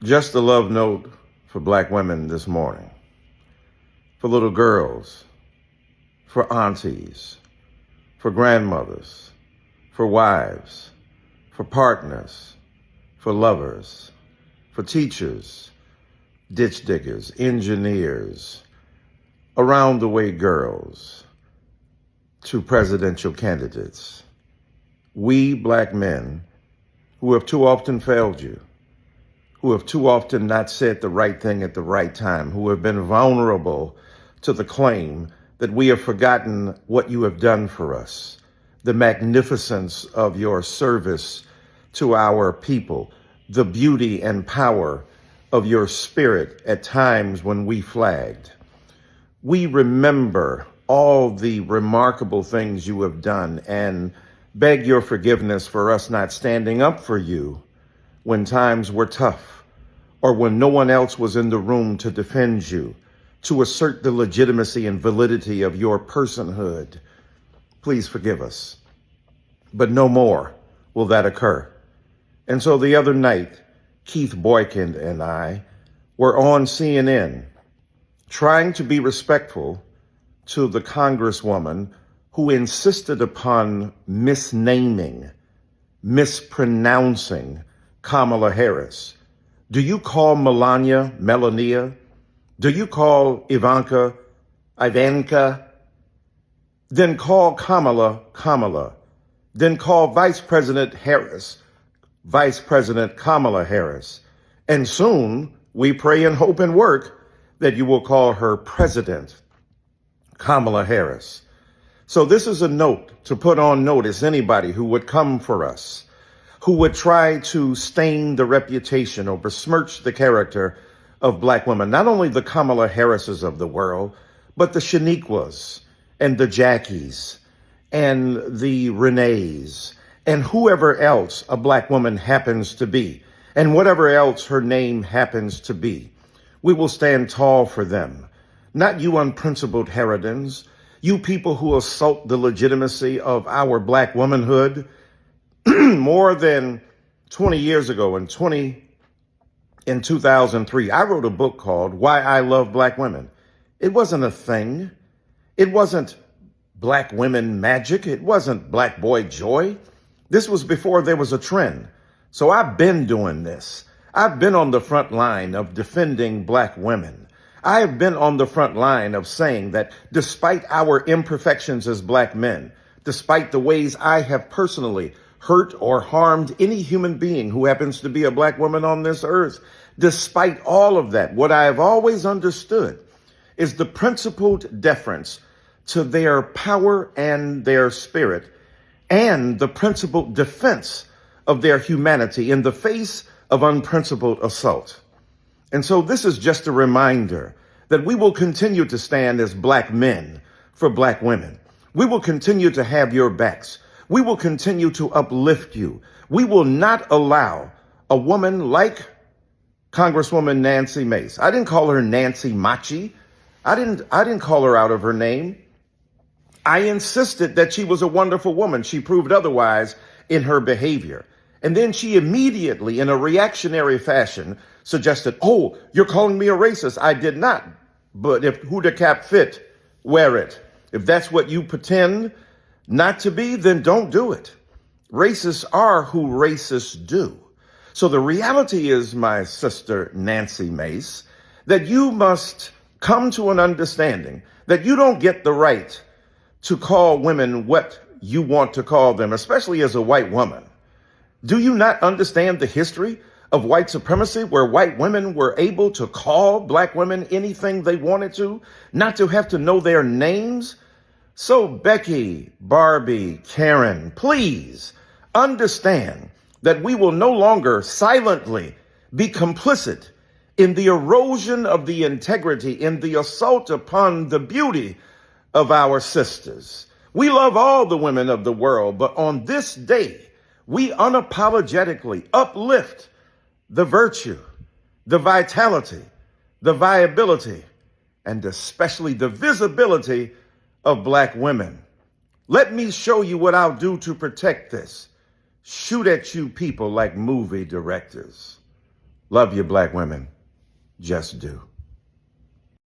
Just a love note for black women this morning, for little girls, for aunties, for grandmothers, for wives, for partners, for lovers, for teachers, ditch diggers, engineers, around the way girls, to presidential candidates. We black men who have too often failed you, who have too often not said the right thing at the right time, who have been vulnerable to the claim that we have forgotten what you have done for us, the magnificence of your service to our people, the beauty and power of your spirit at times when we flagged. We remember all the remarkable things you have done and beg your forgiveness for us not standing up for you when times were tough or when no one else was in the room to defend you, to assert the legitimacy and validity of your personhood. Please forgive us. But no more will that occur. And so the other night, Keith Boykin and I were on CNN trying to be respectful to the congresswoman who insisted upon misnaming, mispronouncing Kamala Harris. Do you call Melania? Do you call Ivanka? Then call Kamala. Then call Vice President Harris, Vice President Kamala Harris. And soon, we pray and hope and work that you will call her President Kamala Harris. So this is a note to put on notice anybody who would come for us, who would try to stain the reputation or besmirch the character of black women, not only the Kamala Harrises of the world, but the Shaniquas and the Jackies and the Renees and whoever else a black woman happens to be and whatever else her name happens to be. We will stand tall for them. Not you unprincipled harridans, you people who assault the legitimacy of our black womanhood. More than 20 years ago, in 2003, I wrote a book called Why I Love Black Women. It wasn't a thing. It wasn't black women magic. It wasn't black boy joy. This was before there was a trend. So I've been doing this. I've been on the front line of defending black women. I have been on the front line of saying that despite our imperfections as black men, despite the ways I have personally hurt or harmed any human being who happens to be a black woman on this earth, despite all of that, what I have always understood is the principled deference to their power and their spirit and the principled defense of their humanity in the face of unprincipled assault. And so this is just a reminder that we will continue to stand as black men for black women. We will continue to have your backs. We will continue to uplift you. We will not allow a woman like Congresswoman Nancy Mace. I didn't call her Nancy Machi. I didn't call her out of her name. I insisted that she was a wonderful woman. She proved otherwise in her behavior. And then she immediately, in a reactionary fashion, suggested, oh, you're calling me a racist. I did not. But if who the cap fit, wear it. If that's what you pretend not to be, then don't do it. Racists are who racists do. So the reality is, my sister Nancy Mace, that you must come to an understanding that you don't get the right to call women what you want to call them, especially as a white woman. Do you not understand the history of white supremacy, where white women were able to call black women anything they wanted to, not to have to know their names? So Becky, Barbie, Karen, please understand that we will no longer silently be complicit in the erosion of the integrity, in the assault upon the beauty of our sisters. We love all the women of the world, but on this day, we unapologetically uplift the virtue, the vitality, the viability, and especially the visibility of black women. Let me show you what I'll do to protect this. Shoot at you people like movie directors. Love you, black women. Just do.